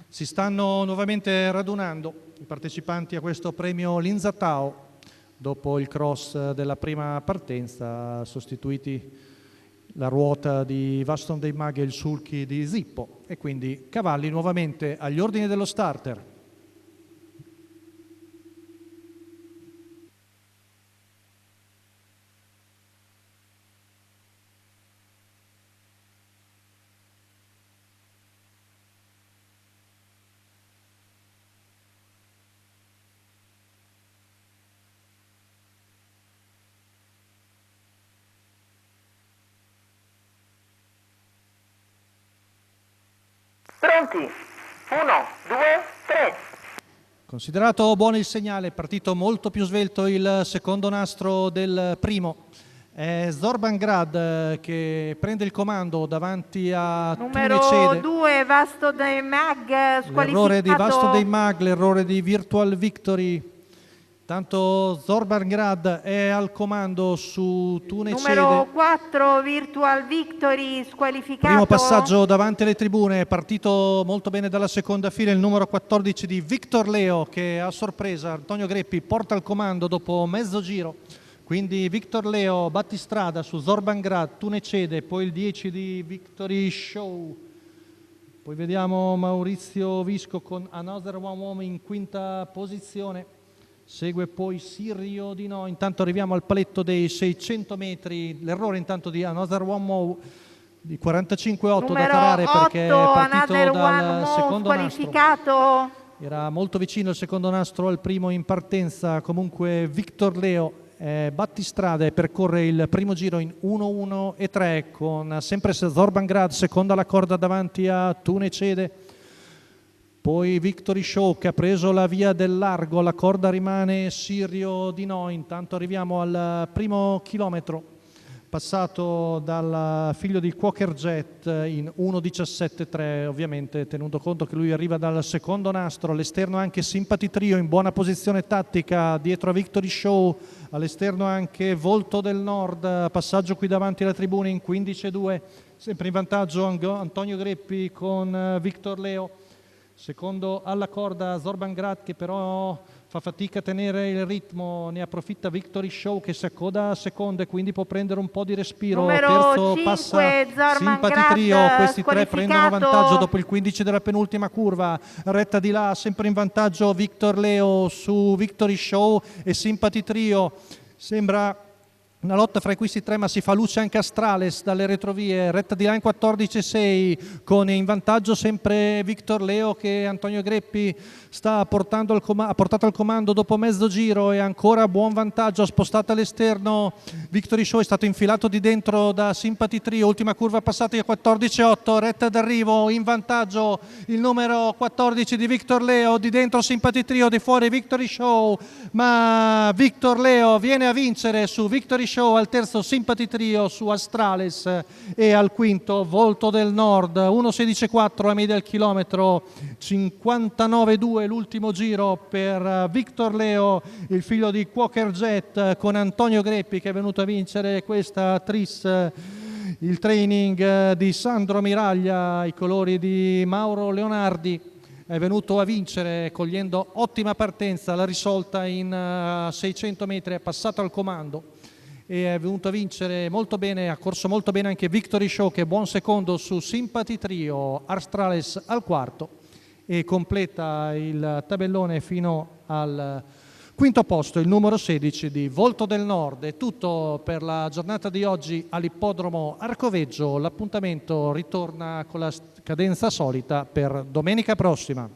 Si stanno nuovamente radunando i partecipanti a questo premio Linzatao dopo il cross della prima partenza, sostituiti la ruota di Waston dei Mag e il sulky di Zippo, e quindi cavalli nuovamente agli ordini dello starter. Pronti? 1, 2, 3. Considerato buono il segnale, partito molto più svelto il secondo nastro del primo. È Zorban Grad che prende il comando davanti a Numero 2, Vaston dei Mag, squalificato. L'errore di Vaston dei Mag, l'errore di Virtual Victory. Tanto Zorban Grad è al comando su Tunecede. Numero 4, Virtual Victory, squalificato. Primo passaggio davanti alle tribune, è partito molto bene dalla seconda fila il numero 14 di Victor Leo, che a sorpresa Antonio Greppi porta il comando dopo mezzo giro. Quindi Victor Leo battistrada su Zorban Grad, Tunecede, poi il 10 di Victory Show. Poi vediamo Maurizio Visco con Another One Woman in quinta posizione. Segue poi Sirio di No. Intanto arriviamo al paletto dei 600 metri. L'errore intanto di Another One More di 45,8 da tarare, perché è partito dal secondo nastro. Era molto vicino il secondo nastro al primo in partenza. Comunque Victor Leo battistrada e percorre il primo giro in 1-1-3 con sempre Zorban Grad seconda alla corda davanti a Tunecede. Poi Victory Show che ha preso la via del largo, alla corda rimane Sirio di No. Intanto arriviamo al primo chilometro, passato dal figlio di Quaker Jet in 1.17.3, ovviamente tenuto conto che lui arriva dal secondo nastro. All'esterno anche Sympathy Trio in buona posizione tattica dietro a Victory Show, all'esterno anche Volto del Nord, passaggio qui davanti alla tribuna in 15.2, sempre in vantaggio Antonio Greppi con Victor Leo. Secondo alla corda Zorban Grad, che però fa fatica a tenere il ritmo, ne approfitta Victory Show che si accoda a seconda e quindi può prendere un po' di respiro. Numero Terzo 5, passa Sympathy Trio, questi tre prendono vantaggio dopo il 15 della penultima curva. Retta di là, sempre in vantaggio Victor Leo su Victory Show e Sympathy Trio. Sembra una lotta fra questi tre, ma si fa luce anche Astrales dalle retrovie. Retta di là in 14.6 con in vantaggio sempre Victor Leo, che Antonio Greppi sta ha portato al comando dopo mezzo giro e ancora buon vantaggio. Ha spostato all'esterno Victory Show, è stato infilato di dentro da Sympathy Trio. Ultima curva passata a 14.8, retta d'arrivo, in vantaggio il numero 14 di Victor Leo, di dentro Sympathy Trio, di fuori Victory Show, ma Victor Leo viene a vincere su Victory Show, al terzo Sympathy Trio su Astrales e al quinto Volto del Nord. 1.16.4 a media al chilometro, 59.2 l'ultimo giro per Victor Leo, il figlio di Quaker Jet, con Antonio Greppi che è venuto a vincere questa Tris, il training di Sandro Miraglia, i colori di Mauro Leonardi. È venuto a vincere cogliendo ottima partenza, la risolta in 600 metri, è passato al comando e è venuto a vincere molto bene, ha corso molto bene anche Victory Show, che è buon secondo su Sympathy Trio. Astrales al quarto e completa il tabellone fino al quinto posto il numero 16 di Volto del Nord. È tutto per la giornata di oggi all'ippodromo Arcoveggio. L'appuntamento ritorna con la cadenza solita per domenica prossima.